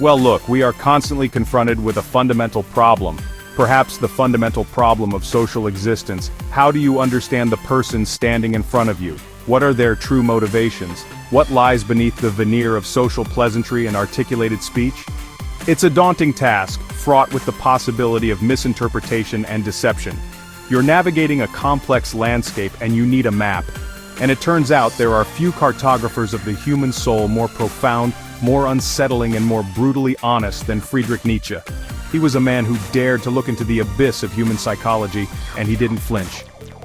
Well look, we are constantly confronted with a fundamental problem. Perhaps the fundamental problem of social existence. How do you understand the person standing in front of you? What are their true motivations? What lies beneath the veneer of social pleasantry and articulated speech? It's a daunting task, fraught with the possibility of misinterpretation and deception. You're navigating a complex landscape and you need a map. And it turns out there are few cartographers of the human soul more profound, more unsettling and more brutally honest than Friedrich Nietzsche. He was a man who dared to look into the abyss of human psychology, and he didn't flinch.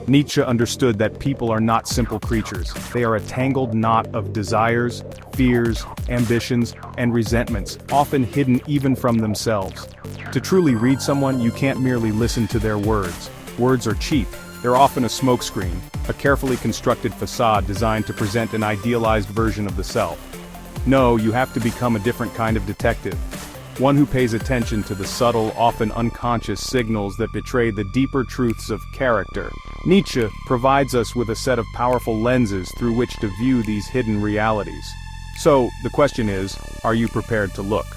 Nietzsche understood that people are not simple creatures. They are a tangled knot of desires, fears, ambitions, and resentments, often hidden even from themselves. To truly read someone, you can't merely listen to their words. Words are cheap. They're often a smokescreen, a carefully constructed facade designed to present an idealized version of the self. No, you have to become a different kind of detective. One who pays attention to the subtle, often unconscious signals that betray the deeper truths of character. Nietzsche provides us with a set of powerful lenses through which to view these hidden realities. So, the question is, are you prepared to look?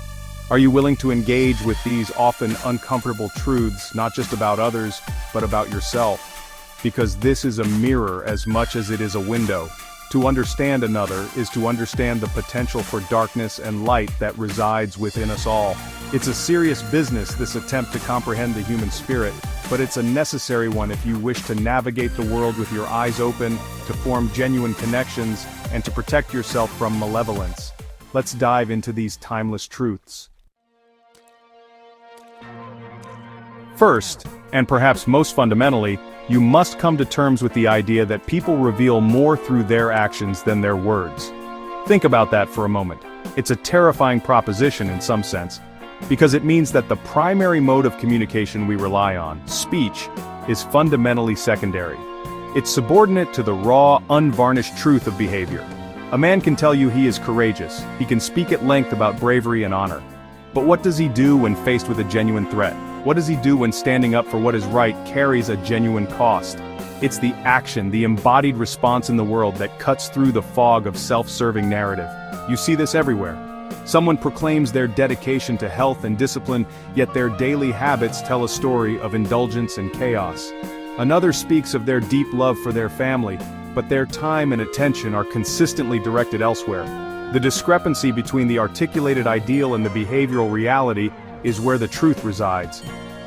Are you willing to engage with these often uncomfortable truths, not just about others, but about yourself? Because this is a mirror as much as it is a window. To understand another is to understand the potential for darkness and light that resides within us all. It's a serious business, this attempt to comprehend the human spirit, but it's a necessary one if you wish to navigate the world with your eyes open, to form genuine connections, and to protect yourself from malevolence. Let's dive into these timeless truths. First, and perhaps most fundamentally, you must come to terms with the idea that people reveal more through their actions than their words. Think about that for a moment. It's a terrifying proposition in some sense, because it means that the primary mode of communication we rely on, speech, is fundamentally secondary. It's subordinate to the raw, unvarnished truth of behavior. A man can tell you he is courageous, he can speak at length about bravery and honor. But what does he do when faced with a genuine threat? What does he do when standing up for what is right carries a genuine cost? It's the action, the embodied response in the world that cuts through the fog of self-serving narrative. You see this everywhere. Someone proclaims their dedication to health and discipline, yet their daily habits tell a story of indulgence and chaos. Another speaks of their deep love for their family, but their time and attention are consistently directed elsewhere. The discrepancy between the articulated ideal and the behavioral reality is where the truth resides.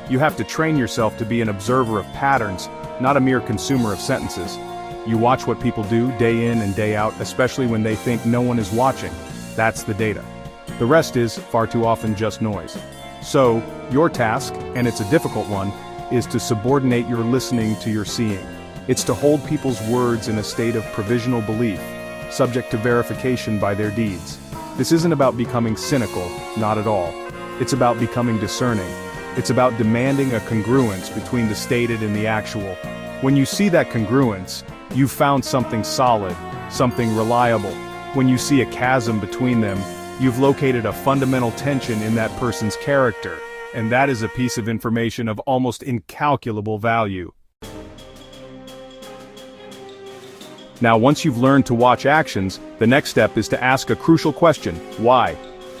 You have to train yourself to be an observer of patterns, not a mere consumer of sentences. You watch what people do day in and day out, especially when they think no one is watching. That's the data. The rest is, far too often, just noise. So, your task, and it's a difficult one, is to subordinate your listening to your seeing. It's to hold people's words in a state of provisional belief, subject to verification by their deeds. This isn't about becoming cynical, not at all. It's about becoming discerning. It's about demanding a congruence between the stated and the actual. When you see that congruence, you've found something solid, something reliable. When you see a chasm between them, you've located a fundamental tension in that person's character, and that is a piece of information of almost incalculable value. Now, once you've learned to watch actions, the next step is to ask a crucial question: why?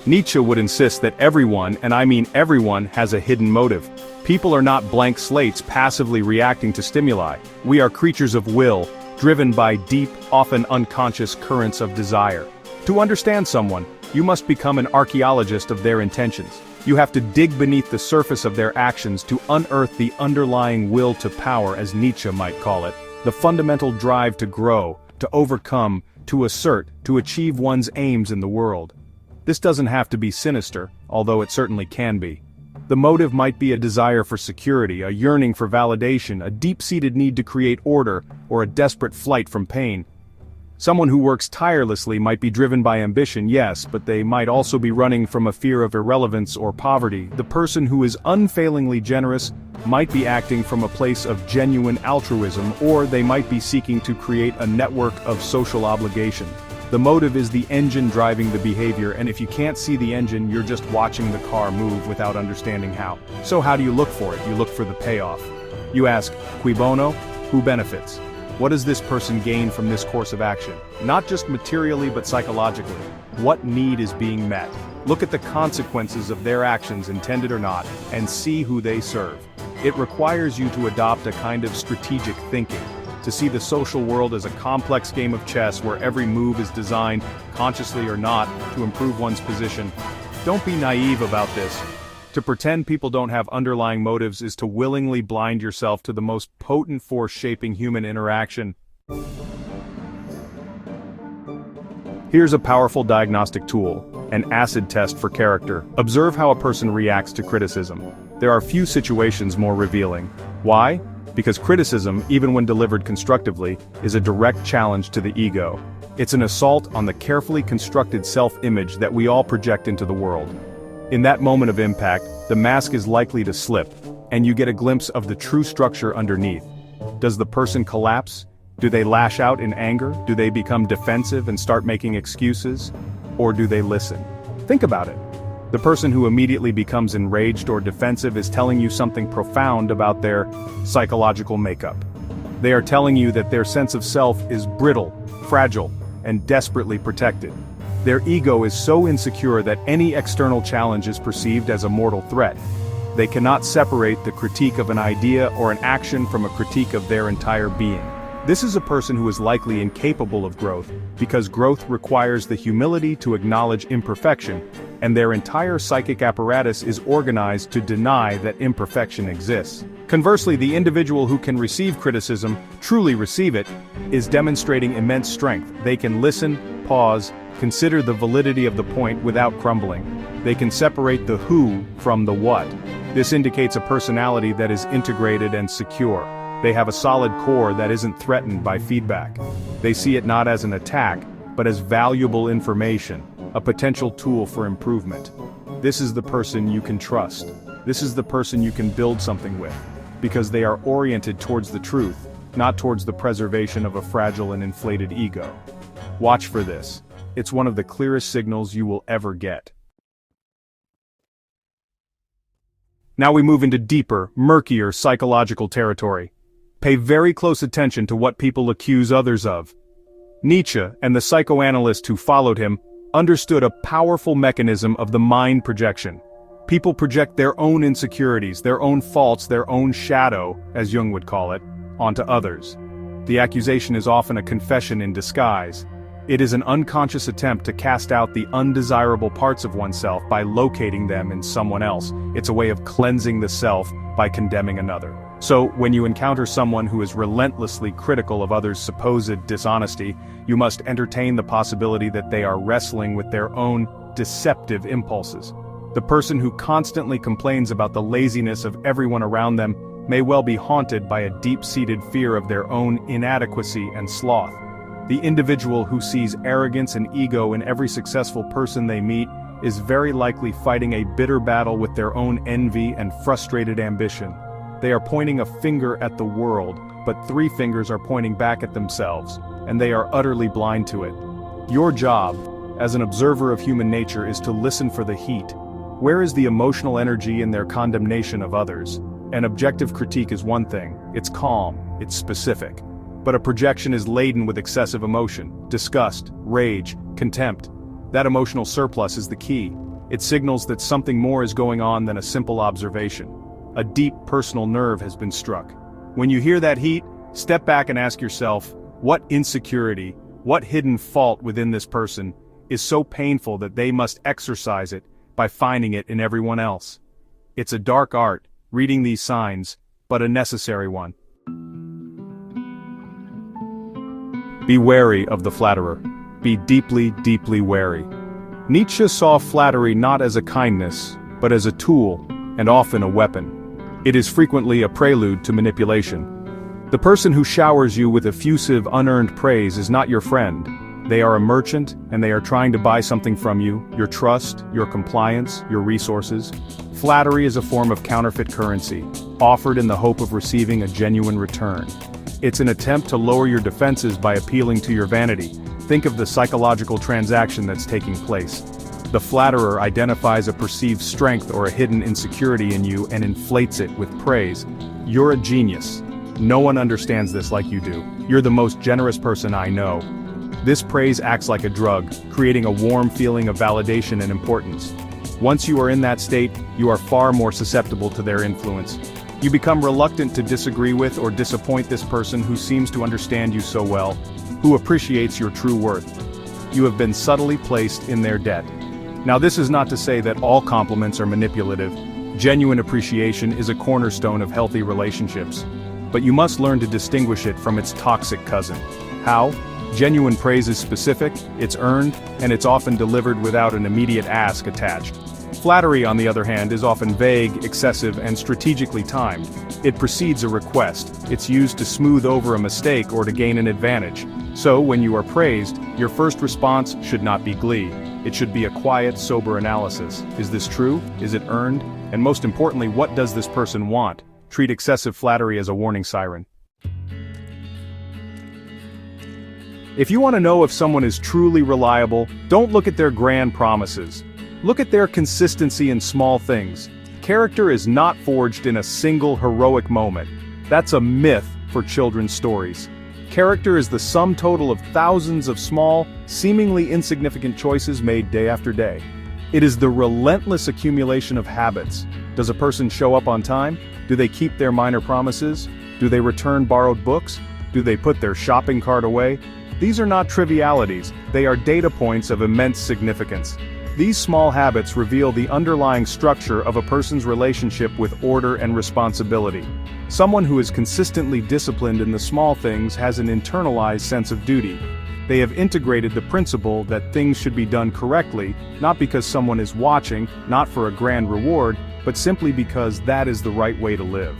Nietzsche would insist that everyone, and I mean everyone, has a hidden motive. People are not blank slates passively reacting to stimuli. We are creatures of will, driven by deep, often unconscious currents of desire. To understand someone, you must become an archaeologist of their intentions. You have to dig beneath the surface of their actions to unearth the underlying will to power, as Nietzsche might call it. The fundamental drive to grow, to overcome, to assert, to achieve one's aims in the world. This doesn't have to be sinister, although it certainly can be. The motive might be a desire for security, a yearning for validation, a deep-seated need to create order, or a desperate flight from pain. Someone who works tirelessly might be driven by ambition, yes, but they might also be running from a fear of irrelevance or poverty. The person who is unfailingly generous might be acting from a place of genuine altruism, or they might be seeking to create a network of social obligation. The motive is the engine driving the behavior, and if you can't see the engine, you're just watching the car move without understanding how. So how do you look for it? You look for the payoff. You ask, cui bono? Who benefits? What does this person gain from this course of action? Not just materially, but psychologically. What need is being met? Look at the consequences of their actions, intended or not, and see who they serve. It requires you to adopt a kind of strategic thinking, to see the social world as a complex game of chess where every move is designed, consciously or not, to improve one's position. Don't be naive about this. To pretend people don't have underlying motives is to willingly blind yourself to the most potent force shaping human interaction. Here's a powerful diagnostic tool, an acid test for character. Observe how a person reacts to criticism. There are few situations more revealing. Why? Because criticism, even when delivered constructively, is a direct challenge to the ego. It's an assault on the carefully constructed self-image that we all project into the world. In that moment of impact, the mask is likely to slip, and you get a glimpse of the true structure underneath. Does the person collapse? Do they lash out in anger? Do they become defensive and start making excuses? Or do they listen? Think about it. The person who immediately becomes enraged or defensive is telling you something profound about their psychological makeup. They are telling you that their sense of self is brittle, fragile, and desperately protected. Their ego is so insecure that any external challenge is perceived as a mortal threat. They cannot separate the critique of an idea or an action from a critique of their entire being. This is a person who is likely incapable of growth, because growth requires the humility to acknowledge imperfection, and their entire psychic apparatus is organized to deny that imperfection exists. Conversely, the individual who can receive criticism, truly receive it, is demonstrating immense strength. They can listen, pause, consider the validity of the point without crumbling. They can separate the who from the what. This indicates a personality that is integrated and secure. They have a solid core that isn't threatened by feedback. They see it not as an attack, but as valuable information, a potential tool for improvement. This is the person you can trust. This is the person you can build something with, because they are oriented towards the truth, not towards the preservation of a fragile and inflated ego. Watch for this. It's one of the clearest signals you will ever get. Now we move into deeper, murkier psychological territory. Pay very close attention to what people accuse others of. Nietzsche, and the psychoanalysts who followed him, understood a powerful mechanism of the mind projection. People project their own insecurities, their own faults, their own shadow, as Jung would call it, onto others. The accusation is often a confession in disguise. It is an unconscious attempt to cast out the undesirable parts of oneself by locating them in someone else. It's a way of cleansing the self by condemning another. So, when you encounter someone who is relentlessly critical of others' supposed dishonesty, you must entertain the possibility that they are wrestling with their own deceptive impulses. The person who constantly complains about the laziness of everyone around them may well be haunted by a deep-seated fear of their own inadequacy and sloth. The individual who sees arrogance and ego in every successful person they meet is very likely fighting a bitter battle with their own envy and frustrated ambition. They are pointing a finger at the world, but 3 fingers are pointing back at themselves, and they are utterly blind to it. Your job, as an observer of human nature, is to listen for the heat. Where is the emotional energy in their condemnation of others? An objective critique is one thing, it's calm, it's specific. But a projection is laden with excessive emotion, disgust, rage, contempt. That emotional surplus is the key. It signals that something more is going on than a simple observation. A deep personal nerve has been struck. When you hear that heat, step back and ask yourself, what insecurity, what hidden fault within this person is so painful that they must exorcise it by finding it in everyone else? It's a dark art, reading these signs, but a necessary one. Be wary of the flatterer. Be deeply, deeply wary. Nietzsche saw flattery not as a kindness, but as a tool, and often a weapon. It is frequently a prelude to manipulation. The person who showers you with effusive, unearned praise is not your friend. They are a merchant, and they are trying to buy something from you, your trust, your compliance, your resources. Flattery is a form of counterfeit currency, offered in the hope of receiving a genuine return. It's an attempt to lower your defenses by appealing to your vanity. Think of the psychological transaction that's taking place. The flatterer identifies a perceived strength or a hidden insecurity in you and inflates it with praise. You're a genius. No one understands this like you do. You're the most generous person I know. This praise acts like a drug, creating a warm feeling of validation and importance. Once you are in that state, you are far more susceptible to their influence. You become reluctant to disagree with or disappoint this person who seems to understand you so well, who appreciates your true worth. You have been subtly placed in their debt. Now, this is not to say that all compliments are manipulative. Genuine appreciation is a cornerstone of healthy relationships. But you must learn to distinguish it from its toxic cousin. How? Genuine praise is specific, it's earned, and it's often delivered without an immediate ask attached. Flattery, on the other hand, is often vague, excessive, and strategically timed. It precedes a request. It's used to smooth over a mistake or to gain an advantage. So, when you are praised, your first response should not be glee. It should be a quiet, sober analysis. Is this true? Is it earned? And most importantly, what does this person want? Treat excessive flattery as a warning siren. If you want to know if someone is truly reliable, don't look at their grand promises. Look at their consistency in small things. Character is not forged in a single heroic moment. That's a myth for children's stories. Character is the sum total of thousands of small, seemingly insignificant choices made day after day. It is the relentless accumulation of habits. Does a person show up on time? Do they keep their minor promises? Do they return borrowed books? Do they put their shopping cart away? These are not trivialities, they are data points of immense significance. These small habits reveal the underlying structure of a person's relationship with order and responsibility. Someone who is consistently disciplined in the small things has an internalized sense of duty. They have integrated the principle that things should be done correctly, not because someone is watching, not for a grand reward, but simply because that is the right way to live.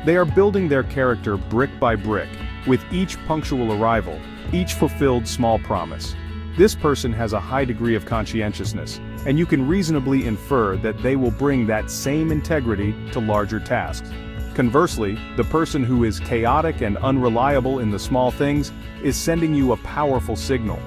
They are building their character brick by brick, with each punctual arrival, each fulfilled small promise. This person has a high degree of conscientiousness, and you can reasonably infer that they will bring that same integrity to larger tasks. Conversely, the person who is chaotic and unreliable in the small things is sending you a powerful signal.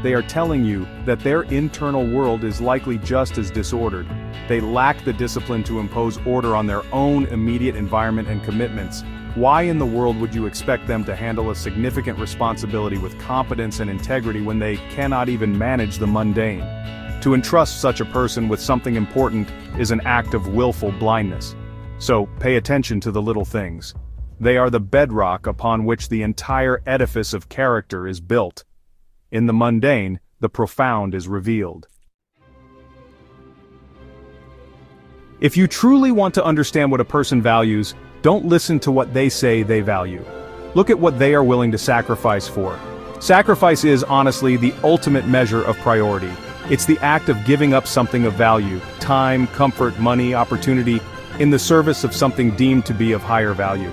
They are telling you that their internal world is likely just as disordered. They lack the discipline to impose order on their own immediate environment and commitments. Why in the world would you expect them to handle a significant responsibility with competence and integrity when they cannot even manage the mundane? To entrust such a person with something important is an act of willful blindness. So, pay attention to the little things. They are the bedrock upon which the entire edifice of character is built. In the mundane, the profound is revealed. If you truly want to understand what a person values, don't listen to what they say they value. Look at what they are willing to sacrifice for. Sacrifice is, honestly, the ultimate measure of priority. It's the act of giving up something of value, time, comfort, money, opportunity, in the service of something deemed to be of higher value.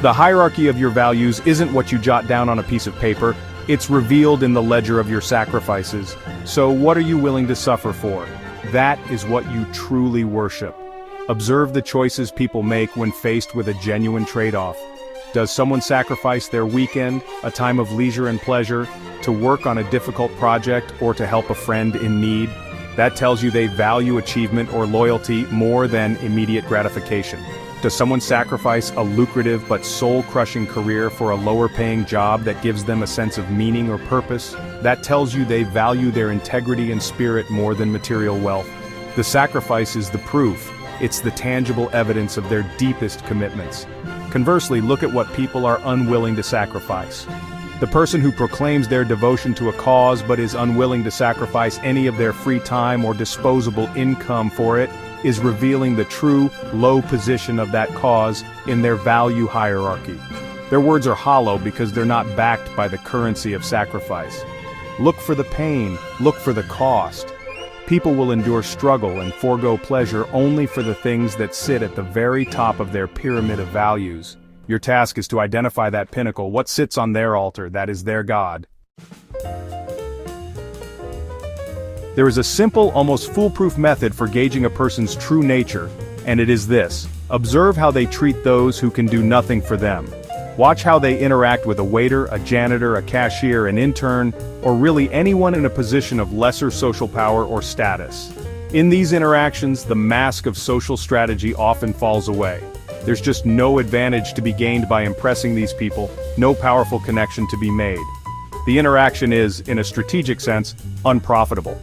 The hierarchy of your values isn't what you jot down on a piece of paper, it's revealed in the ledger of your sacrifices. So what are you willing to suffer for? That is what you truly worship. Observe the choices people make when faced with a genuine trade-off. Does someone sacrifice their weekend, a time of leisure and pleasure, to work on a difficult project or to help a friend in need? That tells you they value achievement or loyalty more than immediate gratification. Does someone sacrifice a lucrative but soul-crushing career for a lower-paying job that gives them a sense of meaning or purpose? That tells you they value their integrity and spirit more than material wealth. The sacrifice is the proof. It's the tangible evidence of their deepest commitments. Conversely, look at what people are unwilling to sacrifice. The person who proclaims their devotion to a cause but is unwilling to sacrifice any of their free time or disposable income for it is revealing the true, low position of that cause in their value hierarchy. Their words are hollow because they're not backed by the currency of sacrifice. Look for the pain, look for the cost. People will endure struggle and forego pleasure only for the things that sit at the very top of their pyramid of values. Your task is to identify that pinnacle, what sits on their altar, that is their God. There is a simple, almost foolproof method for gauging a person's true nature, and it is this: observe how they treat those who can do nothing for them. Watch how they interact with a waiter, a janitor, a cashier, an intern, or really anyone in a position of lesser social power or status. In these interactions, the mask of social strategy often falls away. There's just no advantage to be gained by impressing these people, no powerful connection to be made. The interaction is, in a strategic sense, unprofitable.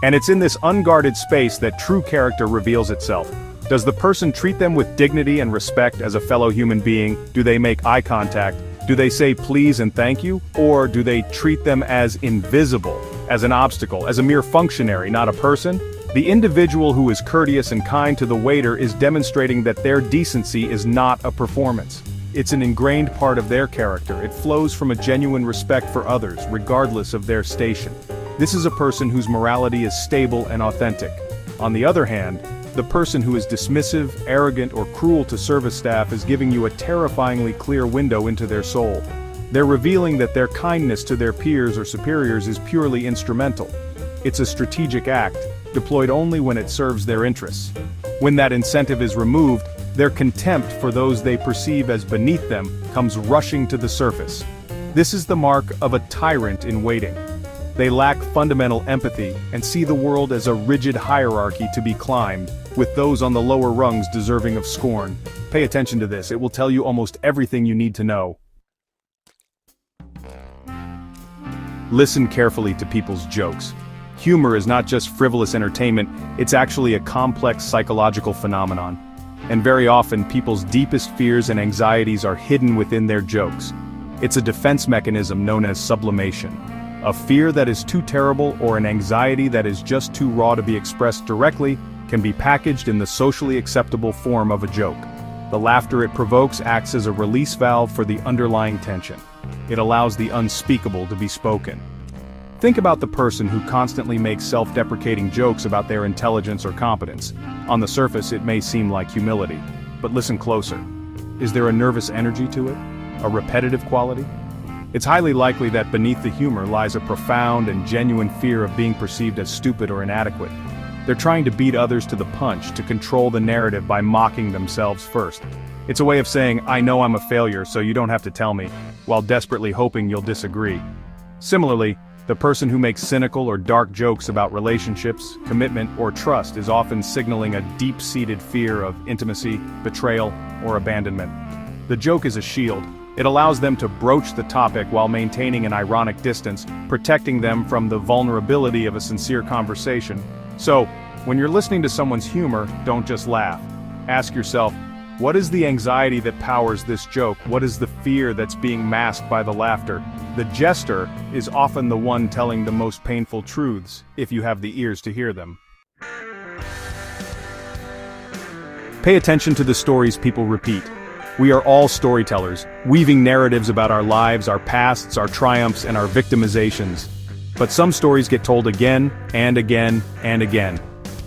And it's in this unguarded space that true character reveals itself. Does the person treat them with dignity and respect as a fellow human being? Do they make eye contact? Do they say please and thank you? Or do they treat them as invisible, as an obstacle, as a mere functionary, not a person? The individual who is courteous and kind to the waiter is demonstrating that their decency is not a performance. It's an ingrained part of their character. It flows from a genuine respect for others, regardless of their station. This is a person whose morality is stable and authentic. On the other hand, the person who is dismissive, arrogant, or cruel to service staff is giving you a terrifyingly clear window into their soul. They're revealing that their kindness to their peers or superiors is purely instrumental. It's a strategic act, deployed only when it serves their interests. When that incentive is removed, their contempt for those they perceive as beneath them comes rushing to the surface. This is the mark of a tyrant in waiting. They lack fundamental empathy and see the world as a rigid hierarchy to be climbed, with those on the lower rungs deserving of scorn. Pay attention to this, it will tell you almost everything you need to know. Listen carefully to people's jokes. Humor is not just frivolous entertainment, it's actually a complex psychological phenomenon. And very often people's deepest fears and anxieties are hidden within their jokes. It's a defense mechanism known as sublimation. A fear that is too terrible or an anxiety that is just too raw to be expressed directly can be packaged in the socially acceptable form of a joke. The laughter it provokes acts as a release valve for the underlying tension. It allows the unspeakable to be spoken. Think about the person who constantly makes self-deprecating jokes about their intelligence or competence. On the surface, it may seem like humility, but listen closer. Is there a nervous energy to it? A repetitive quality? It's highly likely that beneath the humor lies a profound and genuine fear of being perceived as stupid or inadequate. They're trying to beat others to the punch, to control the narrative by mocking themselves first. It's a way of saying, I know I'm a failure, so you don't have to tell me, while desperately hoping you'll disagree. Similarly, the person who makes cynical or dark jokes about relationships, commitment, or trust is often signaling a deep-seated fear of intimacy, betrayal, or abandonment. The joke is a shield. It allows them to broach the topic while maintaining an ironic distance, protecting them from the vulnerability of a sincere conversation. So, when you're listening to someone's humor, don't just laugh. Ask yourself, what is the anxiety that powers this joke? What is the fear that's being masked by the laughter? The jester is often the one telling the most painful truths, if you have the ears to hear them. Pay attention to the stories people repeat. We are all storytellers, weaving narratives about our lives, our pasts, our triumphs, and our victimizations. But some stories get told again, and again, and again.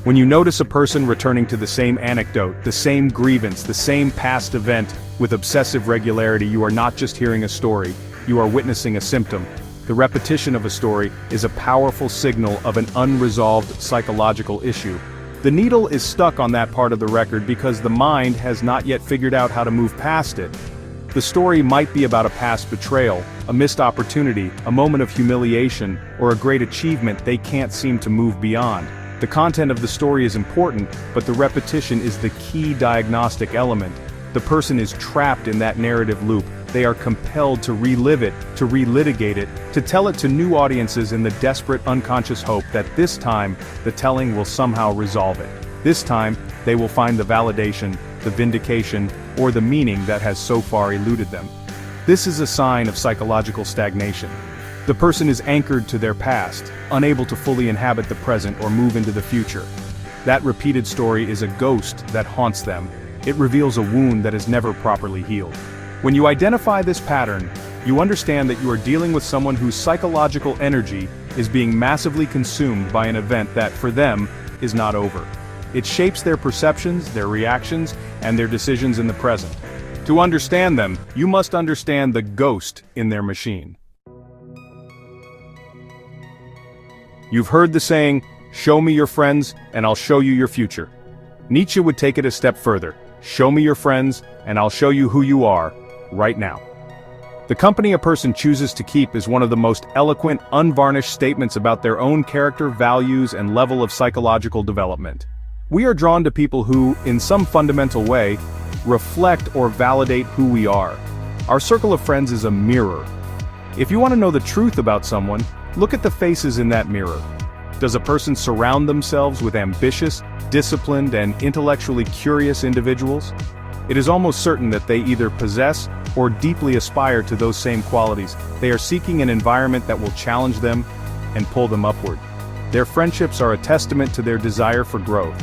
When you notice a person returning to the same anecdote, the same grievance, the same past event, with obsessive regularity, you are not just hearing a story, you are witnessing a symptom. The repetition of a story is a powerful signal of an unresolved psychological issue. The needle is stuck on that part of the record because the mind has not yet figured out how to move past it. The story might be about a past betrayal, a missed opportunity, a moment of humiliation, or a great achievement they can't seem to move beyond. The content of the story is important, but the repetition is the key diagnostic element. The person is trapped in that narrative loop. They are compelled to relive it, to relitigate it, to tell it to new audiences in the desperate unconscious hope that this time, the telling will somehow resolve it. This time, they will find the validation, the vindication, or the meaning that has so far eluded them. This is a sign of psychological stagnation. The person is anchored to their past, unable to fully inhabit the present or move into the future. That repeated story is a ghost that haunts them. It reveals a wound that is never properly healed. When you identify this pattern, you understand that you are dealing with someone whose psychological energy is being massively consumed by an event that, for them, is not over. It shapes their perceptions, their reactions, and their decisions in the present. To understand them, you must understand the ghost in their machine. You've heard the saying, show me your friends, and I'll show you your future. Nietzsche would take it a step further. Show me your friends, and I'll show you who you are, right now. The company a person chooses to keep is one of the most eloquent, unvarnished statements about their own character, values, and level of psychological development. We are drawn to people who, in some fundamental way, reflect or validate who we are. Our circle of friends is a mirror. If you want to know the truth about someone, look at the faces in that mirror. Does a person surround themselves with ambitious, disciplined, and intellectually curious individuals? It is almost certain that they either possess or deeply aspire to those same qualities. They are seeking an environment that will challenge them and pull them upward. Their friendships are a testament to their desire for growth.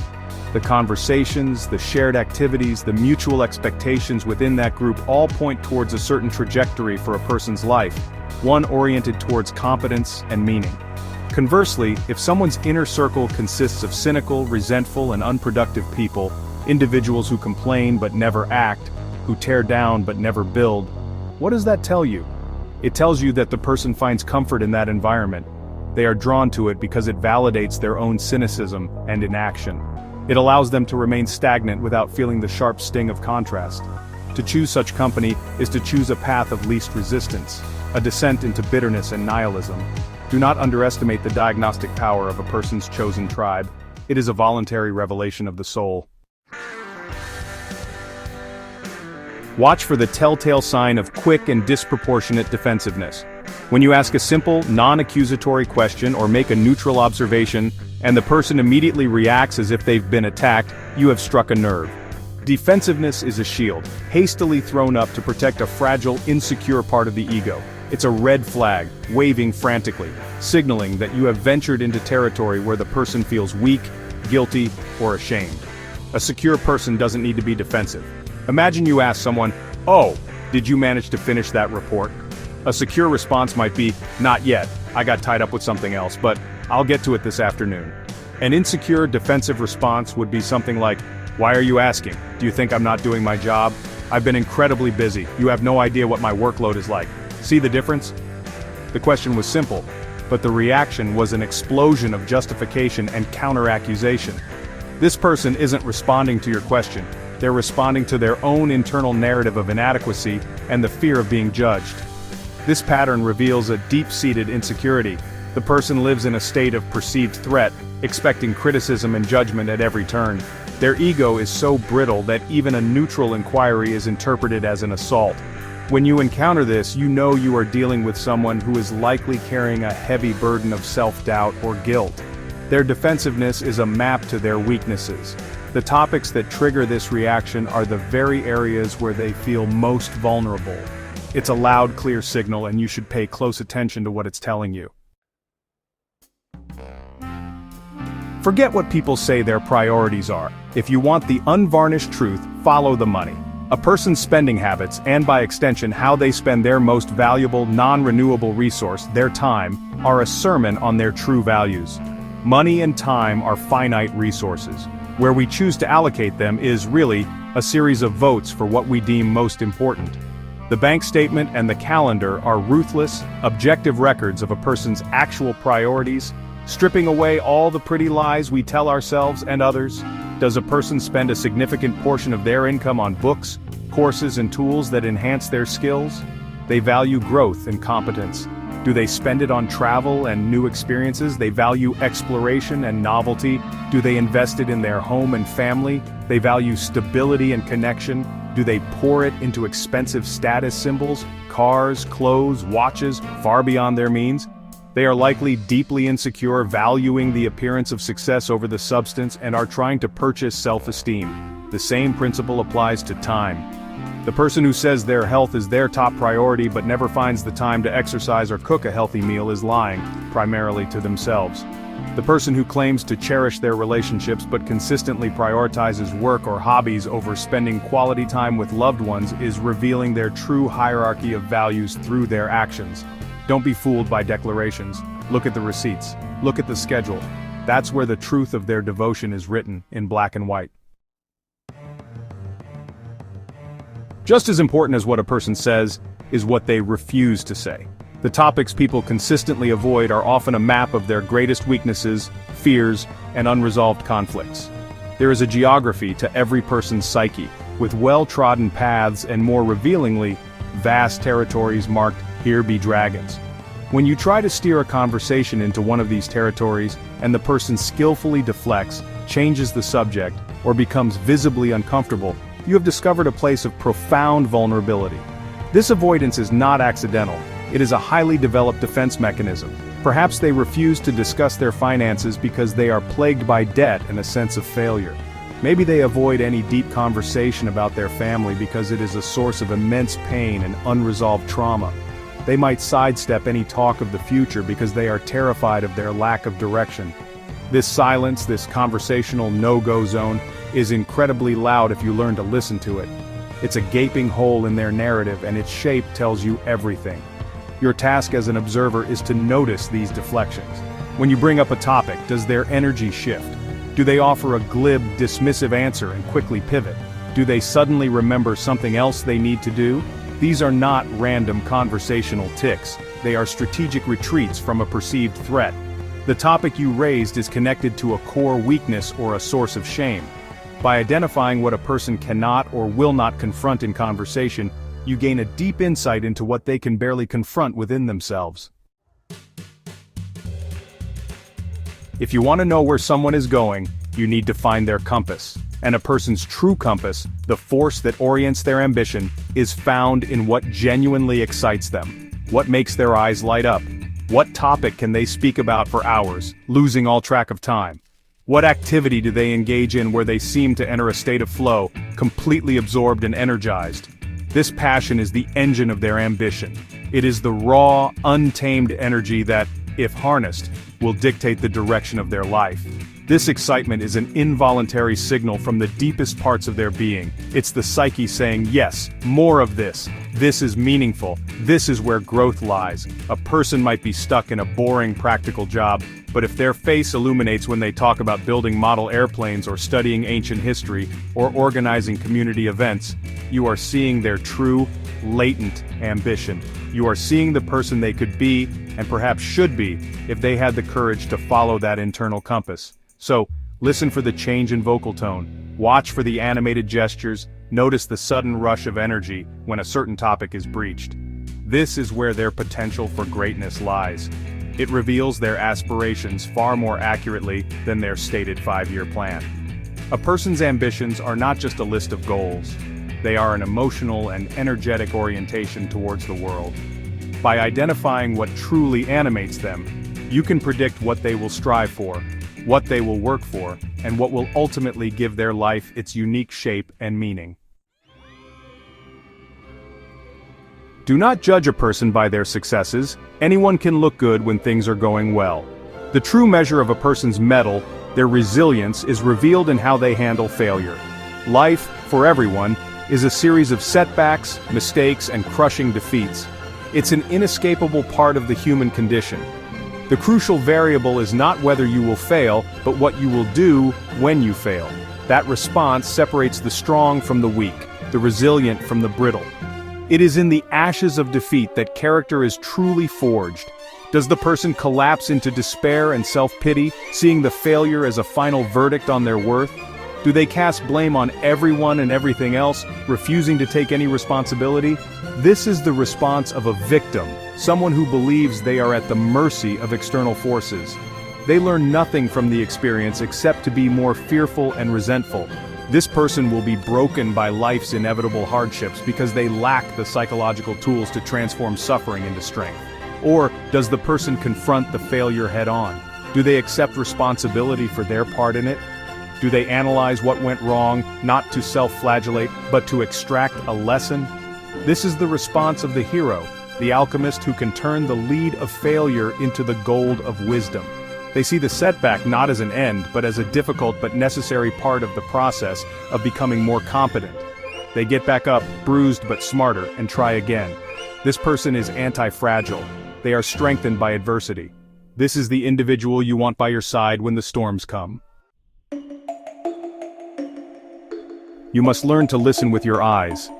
The conversations, the shared activities, the mutual expectations within that group all point towards a certain trajectory for a person's life, one oriented towards competence and meaning. Conversely, if someone's inner circle consists of cynical, resentful, and unproductive people, individuals who complain but never act, who tear down but never build, what does that tell you? It tells you that the person finds comfort in that environment. They are drawn to it because it validates their own cynicism and inaction. It allows them to remain stagnant without feeling the sharp sting of contrast. To choose such company is to choose a path of least resistance, a descent into bitterness and nihilism. Do not underestimate the diagnostic power of a person's chosen tribe. It is a voluntary revelation of the soul. Watch for the telltale sign of quick and disproportionate defensiveness. When you ask a simple, non-accusatory question or make a neutral observation, and the person immediately reacts as if they've been attacked, you have struck a nerve. Defensiveness is a shield, hastily thrown up to protect a fragile, insecure part of the ego. It's a red flag, waving frantically, signaling that you have ventured into territory where the person feels weak, guilty, or ashamed. A secure person doesn't need to be defensive. Imagine you ask someone, "Oh, did you manage to finish that report?" A secure response might be, "Not yet, I got tied up with something else, but I'll get to it this afternoon." An insecure, defensive response would be something like, "Why are you asking? Do you think I'm not doing my job? I've been incredibly busy. You have no idea what my workload is like." See the difference? The question was simple, but the reaction was an explosion of justification and counter-accusation. This person isn't responding to your question. They're responding to their own internal narrative of inadequacy and the fear of being judged. This pattern reveals a deep-seated insecurity. The person lives in a state of perceived threat, expecting criticism and judgment at every turn. Their ego is so brittle that even a neutral inquiry is interpreted as an assault. When you encounter this, you know you are dealing with someone who is likely carrying a heavy burden of self-doubt or guilt. Their defensiveness is a map to their weaknesses. The topics that trigger this reaction are the very areas where they feel most vulnerable. It's a loud, clear signal, and you should pay close attention to what it's telling you. Forget what people say their priorities are. If you want the unvarnished truth, follow the money. A person's spending habits, and by extension how they spend their most valuable, non-renewable resource, their time, are a sermon on their true values. Money and time are finite resources. Where we choose to allocate them is, really, a series of votes for what we deem most important. The bank statement and the calendar are ruthless, objective records of a person's actual priorities, stripping away all the pretty lies we tell ourselves and others. Does a person spend a significant portion of their income on books, courses, and tools that enhance their skills? They value growth and competence. Do they spend it on travel and new experiences? They value exploration and novelty. Do they invest it in their home and family? They value stability and connection. Do they pour it into expensive status symbols, cars, clothes, watches, far beyond their means? They are likely deeply insecure, valuing the appearance of success over the substance, and are trying to purchase self-esteem. The same principle applies to time. The person who says their health is their top priority but never finds the time to exercise or cook a healthy meal is lying, primarily to themselves. The person who claims to cherish their relationships but consistently prioritizes work or hobbies over spending quality time with loved ones is revealing their true hierarchy of values through their actions. Don't be fooled by declarations. Look at the receipts. Look at the schedule. That's where the truth of their devotion is written, in black and white. Just as important as what a person says is what they refuse to say. The topics people consistently avoid are often a map of their greatest weaknesses, fears, and unresolved conflicts. There is a geography to every person's psyche, with well-trodden paths and, more revealingly, vast territories marked "Here be dragons." When you try to steer a conversation into one of these territories, and the person skillfully deflects, changes the subject, or becomes visibly uncomfortable, you have discovered a place of profound vulnerability. This avoidance is not accidental. It is a highly developed defense mechanism. Perhaps they refuse to discuss their finances because they are plagued by debt and a sense of failure. Maybe they avoid any deep conversation about their family because it is a source of immense pain and unresolved trauma. They might sidestep any talk of the future because they are terrified of their lack of direction. This silence, this conversational no-go zone, is incredibly loud if you learn to listen to it. It's a gaping hole in their narrative, and its shape tells you everything. Your task as an observer is to notice these deflections. When you bring up a topic, does their energy shift? Do they offer a glib, dismissive answer and quickly pivot? Do they suddenly remember something else they need to do? These are not random conversational tics. They are strategic retreats from a perceived threat. The topic you raised is connected to a core weakness or a source of shame. By identifying what a person cannot or will not confront in conversation, you gain a deep insight into what they can barely confront within themselves. If you want to know where someone is going, you need to find their compass. And a person's true compass, the force that orients their ambition, is found in what genuinely excites them. What makes their eyes light up? What topic can they speak about for hours, losing all track of time? What activity do they engage in where they seem to enter a state of flow, completely absorbed and energized? This passion is the engine of their ambition. It is the raw, untamed energy that, if harnessed, will dictate the direction of their life. This excitement is an involuntary signal from the deepest parts of their being. It's the psyche saying, yes, more of this. This is meaningful. This is where growth lies. A person might be stuck in a boring practical job, but if their face illuminates when they talk about building model airplanes or studying ancient history or organizing community events, you are seeing their true, latent ambition. You are seeing the person they could be, and perhaps should be, if they had the courage to follow that internal compass. So, listen for the change in vocal tone, watch for the animated gestures, notice the sudden rush of energy when a certain topic is breached. This is where their potential for greatness lies. It reveals their aspirations far more accurately than their stated 5-year plan. A person's ambitions are not just a list of goals. They are an emotional and energetic orientation towards the world. By identifying what truly animates them, you can predict what they will strive for, what they will work for, and what will ultimately give their life its unique shape and meaning. Do not judge a person by their successes. Anyone can look good when things are going well. The true measure of a person's mettle, their resilience, is revealed in how they handle failure. Life, for everyone, is a series of setbacks, mistakes, and crushing defeats. It's an inescapable part of the human condition. The crucial variable is not whether you will fail, but what you will do when you fail. That response separates the strong from the weak, the resilient from the brittle. It is in the ashes of defeat that character is truly forged. Does the person collapse into despair and self-pity, seeing the failure as a final verdict on their worth? Do they cast blame on everyone and everything else, refusing to take any responsibility? This is the response of a victim, someone who believes they are at the mercy of external forces. They learn nothing from the experience except to be more fearful and resentful. This person will be broken by life's inevitable hardships because they lack the psychological tools to transform suffering into strength. Or does the person confront the failure head-on? Do they accept responsibility for their part in it? Do they analyze what went wrong, not to self-flagellate, but to extract a lesson? This is the response of the hero, the alchemist who can turn the lead of failure into the gold of wisdom. They see the setback not as an end, but as a difficult but necessary part of the process of becoming more competent. They get back up, bruised but smarter, and try again. This person is anti-fragile. They are strengthened by adversity. This is the individual you want by your side when the storms come. You must learn to listen with your eyes.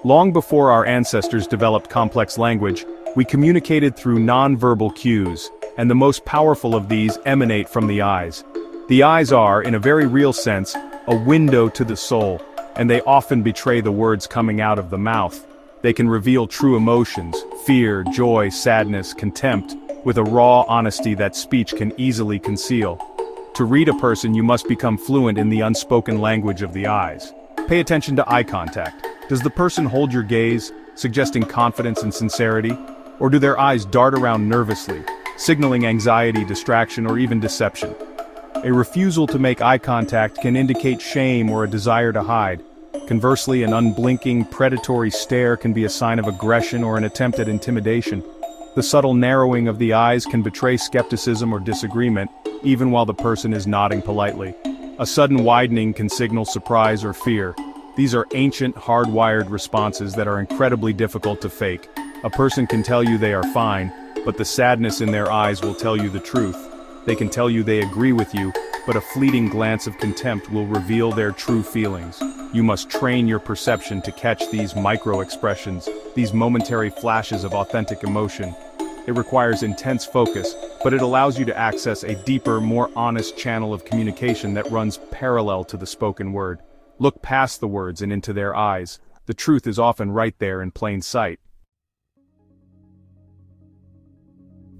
Long before our ancestors developed complex language, we communicated through non-verbal cues, and the most powerful of these emanate from the eyes. The eyes are, in a very real sense, a window to the soul, and they often betray the words coming out of the mouth. They can reveal true emotions, fear, joy, sadness, contempt, with a raw honesty that speech can easily conceal. To read a person, you must become fluent in the unspoken language of the eyes. Pay attention to eye contact. Does the person hold your gaze, suggesting confidence and sincerity? Or do their eyes dart around nervously, signaling anxiety, distraction, or even deception. A refusal to make eye contact can indicate shame or a desire to hide. Conversely, an unblinking, predatory stare can be a sign of aggression or an attempt at intimidation. The subtle narrowing of the eyes can betray skepticism or disagreement, even while the person is nodding politely. A sudden widening can signal surprise or fear. These are ancient, hardwired responses that are incredibly difficult to fake. A person can tell you they are fine, but the sadness in their eyes will tell you the truth. They can tell you they agree with you, but a fleeting glance of contempt will reveal their true feelings. You must train your perception to catch these micro-expressions, these momentary flashes of authentic emotion. It requires intense focus, but it allows you to access a deeper, more honest channel of communication that runs parallel to the spoken word. Look past the words and into their eyes. The truth is often right there in plain sight.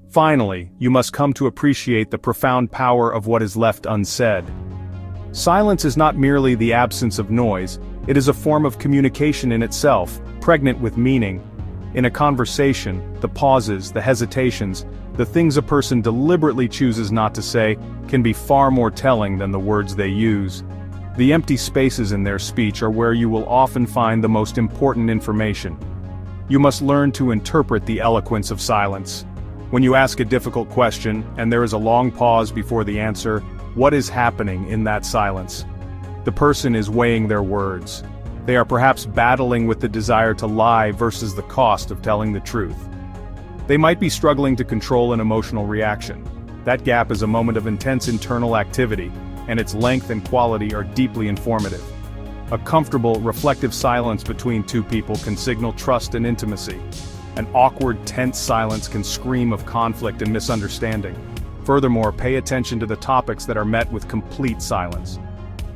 Finally, you must come to appreciate the profound power of what is left unsaid. Silence is not merely the absence of noise, it is a form of communication in itself, pregnant with meaning. In a conversation, the pauses, the hesitations, the things a person deliberately chooses not to say, can be far more telling than the words they use. The empty spaces in their speech are where you will often find the most important information. You must learn to interpret the eloquence of silence. When you ask a difficult question, and there is a long pause before the answer, what is happening in that silence? The person is weighing their words. They are perhaps battling with the desire to lie versus the cost of telling the truth. They might be struggling to control an emotional reaction. That gap is a moment of intense internal activity, and its length and quality are deeply informative. A comfortable, reflective silence between two people can signal trust and intimacy. An awkward, tense silence can scream of conflict and misunderstanding. Furthermore, pay attention to the topics that are met with complete silence.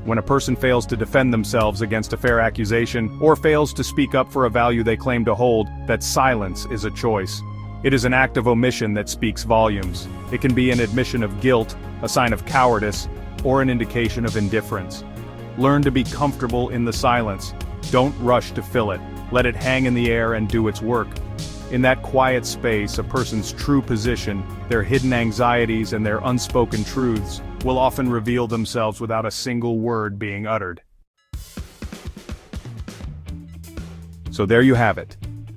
When a person fails to defend themselves against a fair accusation, or fails to speak up for a value they claim to hold, that silence is a choice. It is an act of omission that speaks volumes. It can be an admission of guilt, a sign of cowardice, or an indication of indifference. Learn to be comfortable in the silence. Don't rush to fill it. Let it hang in the air and do its work. In that quiet space, a person's true position, their hidden anxieties and their unspoken truths, will often reveal themselves without a single word being uttered. So there you have it.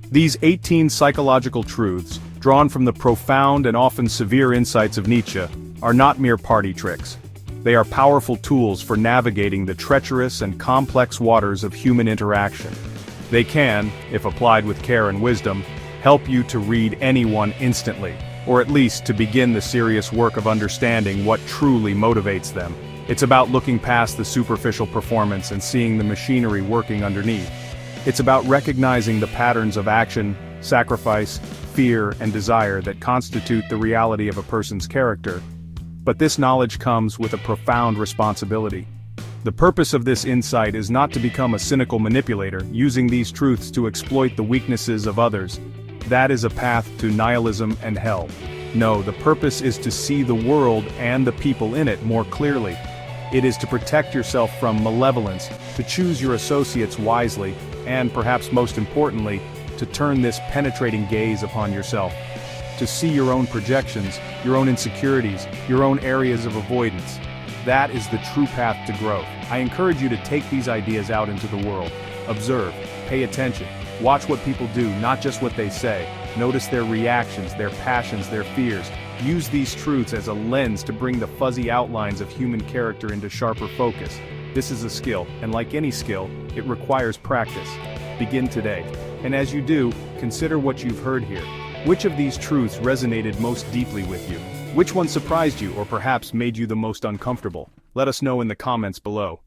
These 18 psychological truths, drawn from the profound and often severe insights of Nietzsche, are not mere party tricks. They are powerful tools for navigating the treacherous and complex waters of human interaction. They can, if applied with care and wisdom, help you to read anyone instantly, or at least to begin the serious work of understanding what truly motivates them. It's about looking past the superficial performance and seeing the machinery working underneath. It's about recognizing the patterns of action, sacrifice, fear, and desire that constitute the reality of a person's character. But this knowledge comes with a profound responsibility. The purpose of this insight is not to become a cynical manipulator, using these truths to exploit the weaknesses of others. That is a path to nihilism and hell. No, the purpose is to see the world and the people in it more clearly. It is to protect yourself from malevolence, to choose your associates wisely, and perhaps most importantly, to turn this penetrating gaze upon yourself. To see your own projections, your own insecurities, your own areas of avoidance. That is the true path to growth. I encourage you to take these ideas out into the world. Observe, pay attention, watch what people do, not just what they say. Notice their reactions, their passions, their fears. Use these truths as a lens to bring the fuzzy outlines of human character into sharper focus. This is a skill, and like any skill, it requires practice. Begin today. And as you do, consider what you've heard here. Which of these truths resonated most deeply with you? Which one surprised you or perhaps made you the most uncomfortable? Let us know in the comments below.